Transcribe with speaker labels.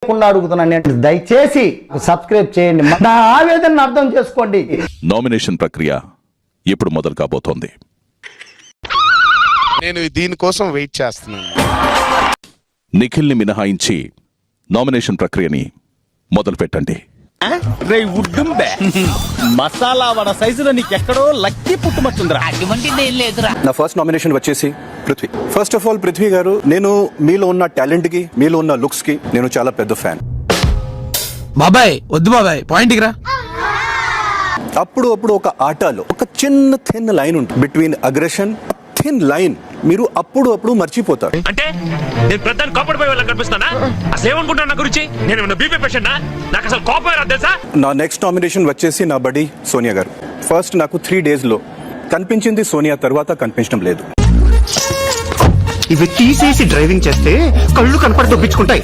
Speaker 1: తెలియకుండా అడుగుతున్నాను నేను. దయచేసి సబ్స్క్రైబ్ చేయండి, నా ఆవేదనను అర్థం చేసుకోండి.
Speaker 2: నామినేషన్ ప్రక్రియ ఎప్పుడు మొదలు కాబోతోంది?
Speaker 3: నేను దీనికోసం వెయిట్ చేస్తున్నాను.
Speaker 2: నిఖిల్ని మినహాయించి నామినేషన్ ప్రక్రియని మొదలు పెట్టండి.
Speaker 4: మసాలా వడ సైజులో నీకెక్కడో లక్కీ పుట్టుమచ్చుందిరా.
Speaker 5: అటువంటిది ఏం లేదురా.
Speaker 6: నా ఫస్ట్ నామినేషన్ వచ్చేసి Prithvi. First of all Prithvi గారు, నేను మీలో ఉన్న టాలెంట్ కి, మీలో ఉన్న లుక్స్ కి నేను చాలా పెద్ద ఫ్యాన్.
Speaker 7: బాబాయ్ వద్దు బాబాయ్, పాయింట్కి రా.
Speaker 6: అప్పుడు ఒక ఆటలో ఒక చిన్న థిన్ లైన్ ఉంటుంది బిట్వీన్ అగ్రెషన్, థిన్ లైన్ మీరు అప్పుడు మర్చిపోతారు.
Speaker 8: అంటే నేను ప్రధాని కోపడిపోయే వాళ్ళకి కనిపిస్తానా? అసలు ఏమనుకుంటాను నా గురించి? నేను బీపీ పేషెంట్, నాకు అసలు కోపం రాదు తెలుసా?
Speaker 6: నా నెక్స్ట్ నామినేషన్ వచ్చేసి నా బడి సోనియా గారు. ఫస్ట్ నాకు 3 days లో కనిపించింది సోనియా, తర్వాత కనిపించడం లేదు.
Speaker 9: ఇవి తీసేసి డ్రైవింగ్ చేస్తే కళ్ళు కనపడి దొబ్బించుకుంటాయి.